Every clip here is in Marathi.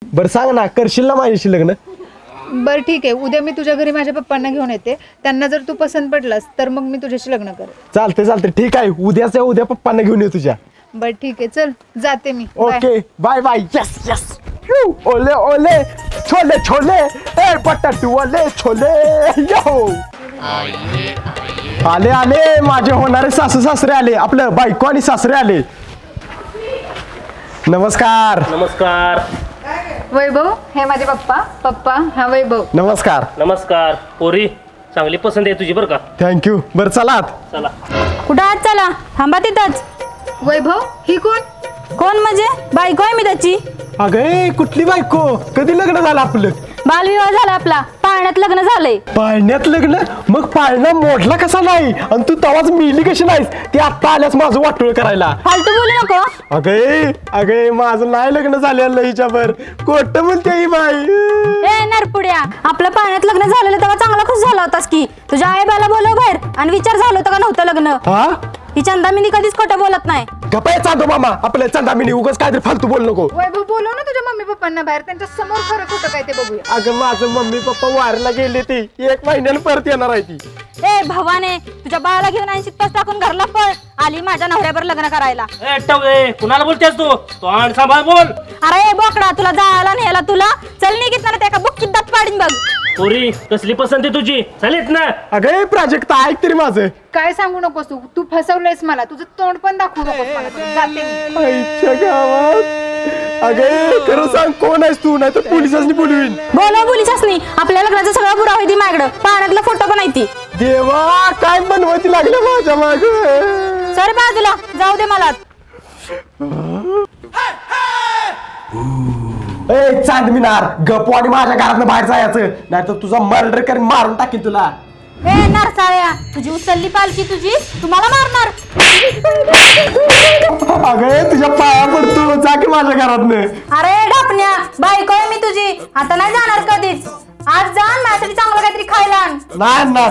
बरं सांग ना, करशील ना माझ्याशी लग्न? बरं ठीक आहे, उद्या मी तुझ्या घरी माझ्या पप्पांना घेऊन येते. त्यांना जर तू पसंत पडलास तर मग मी तुझ्याशी लग्न करेन. चालते ठीक आहे, उद्याच्या उद्या पप्पांना घेऊन ये तुझ्या. बरं ठीक आहे, चल जाते मी. Okay bye bye. यस ओले ओले छोले छोले ए बटाटू ओले छोले यो. आले आले माझे होणारे सासू सासरे आले, आपलं बायको आणि सासरे आले. नमस्कार. नमस्कार. वैभव हे माझे पप्पा. पप्पा हा वैभव. नमस्कार. नमस्कार. पोरी चांगली पसंत आहे तुझी बरं का. थँक्यू. बरं चला चला. कुठं आत चला, थांबा तिथंच. वैभव ही कोण? कोण म्हणजे? बायको आहे मी त्याची. अगं कुठली बायको? कधी लग्न झालं आपलं? बालविवाह झाला आपला, पाळण्यात लग्न झालंय. पाळण्यात लग्न? मग पाळणा मोडला कसा नाही? आणि तू तवाच मिली कशी नाहीस? ती आत्ता आल्यास माझं वाटोळ करायला. फालतू बोलू नको. अगे माझं नाही लग्न झालेलं हिच्यावर. खोटं म्हणते ही बाई. ए नरपुड्या, आपलं पाळण्यात लग्न झालेलं तेव्हा चांगला खुश झाला होतास की. तुझ्या आई बाला बोलव बाहेर आणि विचार झालं होतं का नव्हतं लग्न. हा ही चंदामिनी कधीच खोटं बोलत नाही. गप्पा चांदो मामा, आपल्या चंदामिनी उगाच काहीतरी फालतू बोल नको. वैभव बोलव ना तुझ्या मम्मी पप्पांना बाहेर, त्यांच्या समोर खरं खोटं काय ते बघूया. अगं माझं मम्मी पप्पा वारला गेले, ती 1 महिन्यानं परत येणार आहे ती. ए भावाने, तुझ्या बाळाला घेऊन 80 तास टाकून घरला पळ. आली माझ्या नवऱ्यावर लग्न करायला. कुणाला बोलतेस तू आणि सांभाळ बोल. अरे बोकडा, तुला जायला नेला तुला. चल निघित ना, त्या बुक्कीत दात पाडीन बघ. पोरी कसली पसंती तुझी? चालेत ना. अगं प्राजक्त ऐक तरी माझं. काय सांगू नकोस तू फसवलंयस मला. तुझं तोंड पण दाखवू नकोस मला. जाते मी. आईच्या गावात. अगं खरं सांग, कोण आहेस तू? नाही तर पोलिसांनी बोलवीन. बोलव पोलिसांनी. आपल्या लग्नाचा सगळा पुरावा आहे ती माझ्याकडं. पाण्यातला फोटो पण आहे ती. देवा काय बनवती लागलं माझ्या माग. सर बाजूला जाऊ दे मला. ए चांद मिनार, गप्पू आणि माझ्या घरातनं बाहेर जायचं, नाहीतर तुझा मर्डर करून मारून टाकीन तुला. ए नरसाळ्या, तुझी उचलली पालखी तुझी, तुम्हाला मारणार. अगं तुझ्या पाया पडतो, जा की माझ्या घरातनं. अरे ढापण्या, बायको आहे मी तुझी. आता नाही जाणार कधीच. आज जा माझ्यासाठी चांगलं काहीतरी खायला आण. नाही आणणार.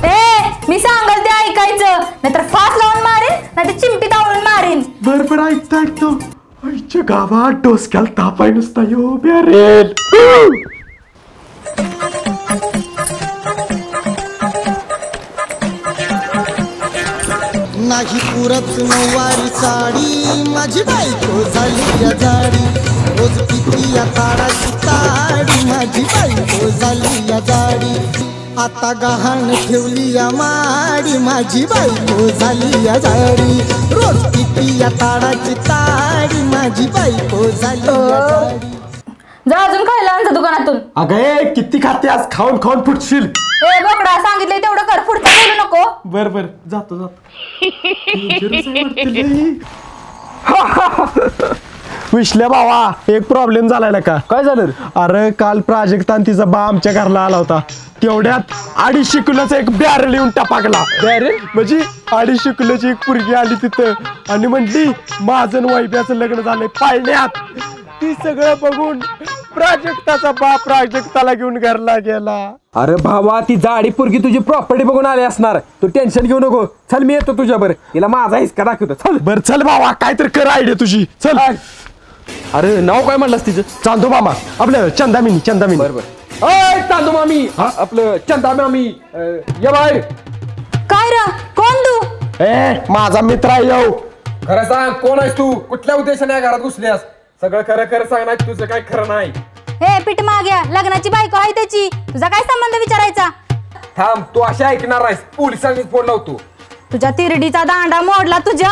ए मी सांगल ते ऐकायचं, नाहीतर फास लावून मारीन, नाहीतर चिमटी तावळून मारीन. बरोबर ऐकतो. आईच्या गावात डोसक्याला तापाय नुसता यो ब्यारेल. नाही पुरत नऊवारी साडी, माझी बायको झाली या जाडी. रोज किती या ताडाची ताडी, माझी बायको झाली या जाडी. आता गहाण ठेवली या माडी, माझी बायको झाली या जाडी. रोज किती या ताडाची ताडी, माझी बायको झाली या जाडी. जा अजून खायला आमच्या दुकानातून. अगं किती खाते आज? खाऊन खाऊन फुटशील. ए बोकडा, सांगितलंय तेवढं कर, पुढचं बोलू नको. बर जातो. विश्ल्या भावा, एक प्रॉब्लेम झालाय का? काय झालं? अरे काल प्राजक्ता आणि तिचा बा आमच्या घरला आला होता. तेवढ्यात 250 किलोचा एक बॅरल येऊन टाकला. बॅरल म्हणजे 250 किलोची एक पुरगी आली तिथं आणि म्हणली माझं वैभ्याचं लग्न झालंय पाळण्यात. ती सगळं बघून प्राजक्ताचा बाप प्राजक्ताला घेऊन घरला गेला. अरे भावा, ती जाडी पोरगी तुझी प्रॉपर्टी बघून आली असणार. तू टेन्शन घेऊ नको. चल मी येतो तुझ्यावर, तिला माझा हिसका दाखवतो. चल. बर चल भावा, काहीतरी कर आयडिया तुझी. चल. अरे नाव काय म्हणलास तिचं? चांदो मामा, आपलं चंदामिनी. बरोबर. अय चांदू मामी, आपलं चंदा मामी, ये बाहेर. काय र, कोण तू? ए माझा मित्र आहे येऊ. खरं सांग, कोण आहेस तू? कुठल्या उद्देशाने या घरात घुसल्यास? सगळं खरं सांग, नाही तुझं काय खरं नाही. हे पीठ माग्या, लग्नाची बायको आहे त्याची. तुझा काय संबंध विचारायचा? थांब, तू अशा ऐकणार आहेस. पोलिसांनी फोन लावतो. तुझ्या तिरडीचा दांडा मोडला तुझ्या.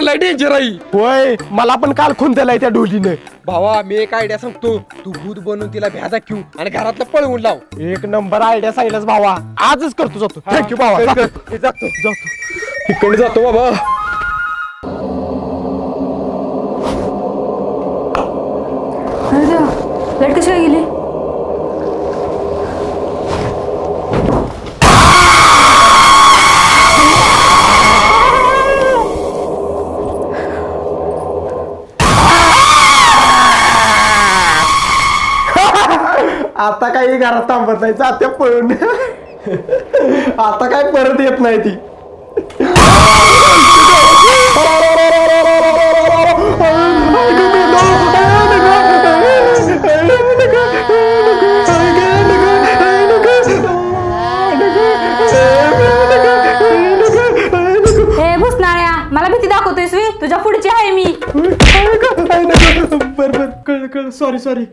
लय डेंजर आहे. होय, मला पण काल खून दिलाय त्या ढोलीने. भावा मी एक आयडिया सांगतो. तू भूत बनून तिला भ्याजा घेऊ आणि घरातलं पळवून लाव. एक नंबर आयडिया सांगितलंस भावा, आजच करतो. जातो. थँक्यू भावा. जातो. इकडे जातो बाबा. लाईट कशी काय गेली? आता काही घरात थांबत नाही, जाते पळून. आता काय परत येत नाही ती. भीती दाखवतोयस मी तुझ्या पुढची आहे मी. बर कळ सॉरी.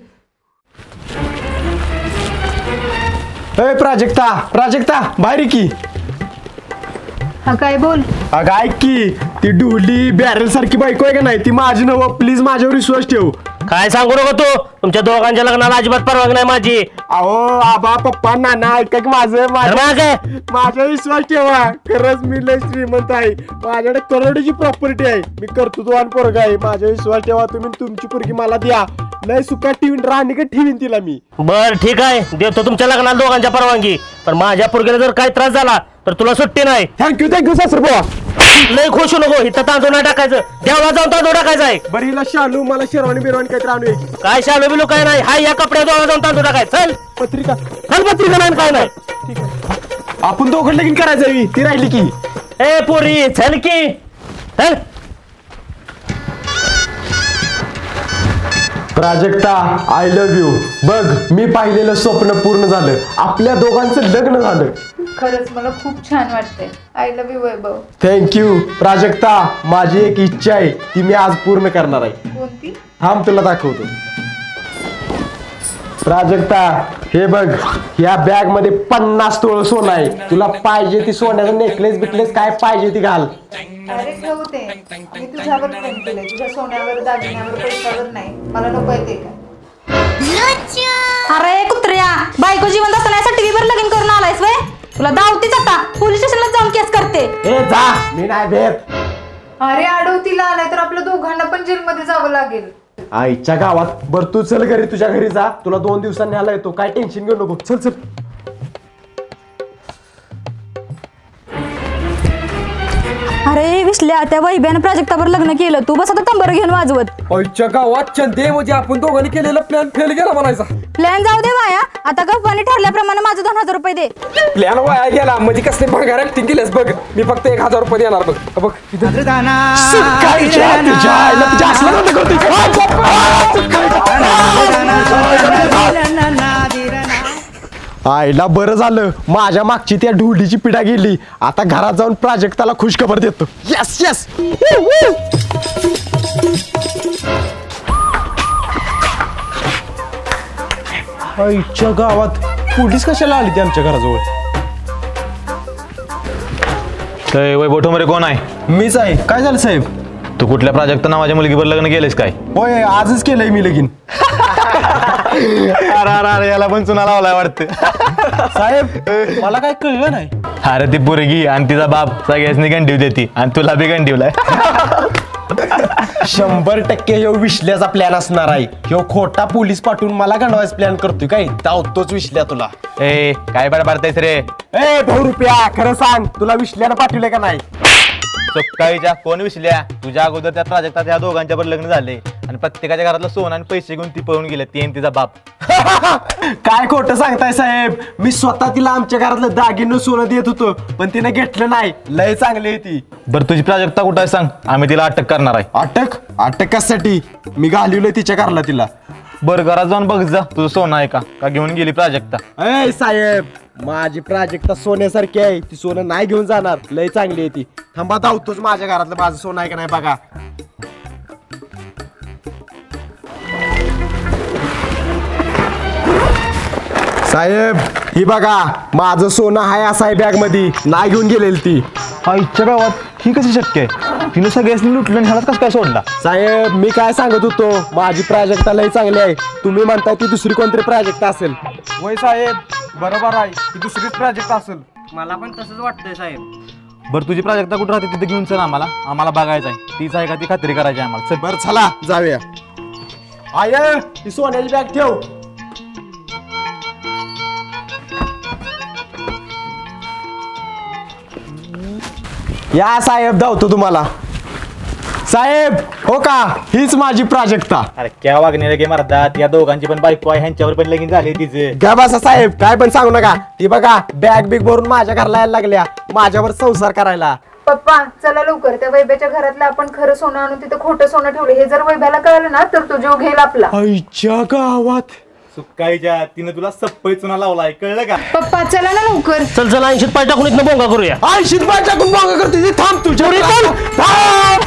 प्राजक्ता बाहेर ये की. हा काय बोल. अगं ऐक की, ती ढोली बॅरल सारखी बायको आहे का नाही, ती माझी नव. प्लीज माझ्यावर विश्वास ठेव. काय सांगू नको तू, तुमच्या दोघांच्या लग्नाला अजिबात परवानगी नाही माझी. अहो आबा पप्पा नाना ऐका की माझा विश्वास ठेवा. खरंच मी लय श्रीमंत आहे, माझ्याकडे करोडीची प्रॉपर्टी आहे, मी कर्तृत्ववान पोरगा आहे. माझा विश्वास ठेवा तुम्ही. तुमची पोरगी मला द्या. लय सुखात ठेवीन, राणीकडे ठेवीन तिला मी. बर ठीक आहे, देतो तुमच्या लग्नाला दोघांच्या परवानगी. पण माझ्या पोरगीला जर काही त्रास झाला तर तुला सुट्टी नाही. थँक्यू सासरबुवा. लय खुश नको, इथं तांदूळ नाही टाकायचं, देवळा जाऊन तांदूळ टाकायचं आहे. बरं हिला शालू, मला शेरवानी बिरवानी काहीतरी आणू. काय शालो बिलो काय नाही, हाय या कपड्या देवळा जाऊन तांदूळ टाकायचं. चल पत्रिका पत्रिका नाही काय नाही. आपण दोघं लगीन करायचं, ती राहिली की. ए पोरी चल की चल. Prajakta I love you. बघ मी पाहिलेलं स्वप्न पूर्ण झालं, आपल्या दोघांचं लग्न झालं. खरंच मला खूप छान वाटतंय. I love you Vaibhav. Thank you Prajakta. माझी एक इच्छा आहे, ती मी आज पूर्ण करणार आहे. कोणती. थांब तुला दाखवतो. प्राजक्ता हे बघ, या बॅग मध्ये 50 तोळ सोनं आहे. तुला पाहिजे ती सोन्याचं नेकलेस बिकलेस काय पाहिजे ती घाल. अरे ठेवते, मी तुझ्यावर प्रेम केलंय, तुझ्या सोन्यावर दागिन्यावर पैशावर नाही. मला नको आहे ते काय. अरे कुत्र्या, बायको जिवंत असताना टीव्हीवर लगीन करून आलायस वय. तुला धावतीच आता, पोलीस स्टेशनला जाऊन केस करते. ए जा, मी नाही भेट. अरे अडवतीला आलाय तर आपल्या दोघांना पण जेलमध्ये जावं लागेल. आईच्या गावात. बर तू चल घरी, तुझ्या घरी जा. तुला 2 दिवसांनी आला येतो, काय टेन्शन घेऊ नको. चल. अरे विसल्या, त्या वैभ्यानं प्राजक्तावर लग्न केलं, तू बस आता कंबर घेऊन वाजवत. आईच्या गावात चंदे म्हणजे आपण दोघांनी केलेला प्लॅन फेल गेला म्हणायचा. प्लॅन जाऊ दे माया, आता गप्पाने ठरल्याप्रमाणे माझं 2000 रुपये दे. प्लॅन वाया गेला म्हणजे कसले भंगार ऍक्टिंग केलीस बघ. मी फक्त 1000 रुपये देणार बघ. बघ आईला बरं झालं, माझ्या मागची त्या ढोलीची पिढा गेली. आता घरात जाऊन प्राजक्ताला खुश खबर देतो. यस आईच्या गावात पोलीस कशाला आली ती आमच्या घराजवळ. वैभव ठोंबरे कोण आहे? मीच आहे. काय झालं साहेब? तू कुठल्या प्राजक्ता नावाच्या मुलगीवर लग्न केलेस काय? होय आजच केलंय मी लगीन. अरे याला पण चुना लावलाय वाटतं. साहेब मला काय कळलं नाही. अरे ती पोरगी आणि तिचा बाप सगळ्यासनी गंडीव देती आणि तुला बी गंडीवलाय. 100% ह्यो विश्ल्याचा प्लॅन असणार आहे. ह्यो खोटा पोलीस पाठवून मला गंडवायचा प्लॅन करतोय. काय धावतोच विश्ल्या तुला. ए काय बडबडतायस रे? ए भाऊ रुपया, खरं सांग, तुला विश्ल्यानं पाठवलंय का नाही? सकाळीच्या कोण विसल्या? तुझ्या अगोदर त्या प्राजक्ता त्या दोघांच्या पण लग्न झाले आणि प्रत्येकाच्या घरातलं सोनं आणि पैसे घेऊन ती पळून गेले, ती आणि तिचा बाप. काय खोटं सांगताय साहेब? मी स्वतः तिला आमच्या घरातलं दागिनं सोनं देत होतो, पण तिने घेतलं नाही. लय चांगली आहे ती. बरं तुझी प्राजक्ता कुठं आहे सांग, आम्ही तिला अटक करणार आहे. अटक कशासाठी? मी घालवलंय तिच्या घरला तिला. बरं घरात जाऊन बघ जा, तुझं सोनं आहे का घेऊन गेली प्राजक्ता? ए साहेब, माझी प्राजक्ता सोन्यासारखी आहे, ती सोनं नाही घेऊन जाणार. लय चांगली आहे ती. थांबा धावतोच माझ्या घरातलं माझं सोनं आहे का नाही बघा. साहेब ही बघा, माझं सोनं आहे असं आहे बॅग मध्ये, नाही घेऊन गेलेली ती. आईच्या गावात ही कशी शक्य आहे? तिने सगळ्यांनी लुटलं आणि ह्यालाच कसं काय सोडला? साहेब मी काय सांगत होतो, माझी प्राजक्ता लय चांगली आहे. तुम्ही म्हणताय ती दुसरी कोणतरी प्राजक्ता असेल. वय साहेब बरोबर आहे, ती दुसरीच प्रोजेक्ट असेल. मला पण तसंच वाटतंय साहेब. बरं तुझी प्राजक्ता कुठं राहते तिथे घेऊन चल, आम्हाला बघायचं आहे तीच आहे का ती खात्री करायची आहे आम्हाला. चल बरं चला जाऊया. आय ही सोन्याची बॅग ठेव. या साहेब धावतो तुम्हाला. साहेब हो का, हीच माझी प्राजक्ता. अरे क्या वागणे गे मरतात, या दोघांची पण बायको आहे, ह्यांच्यावर पण लगीन झाले तिचे. घ्या बसा साहेब, काय पण सांगू नका. ती बघा बॅग बिग भरून माझ्या घरला यायला लागल्या, माझ्यावर संसार करायला. पप्पा चला लवकर, त्या वैभ्याच्या घरातलं आपण खरं सोनं आणून तिथं खोटं सोनं ठेवलं हे जर वैभ्याला कळलं ना तर तो जीव घेईल आपला. आईच्या गावात सुकाईच्या तिने तुला सप्पई चुना लावलाय कळलं का? पप्पा चला ना लवकर. चल चल 80 पाय टाकून इथनं बोंगा करूया. 80 पाय टाकून मागं करते थांब तुझ्या थांब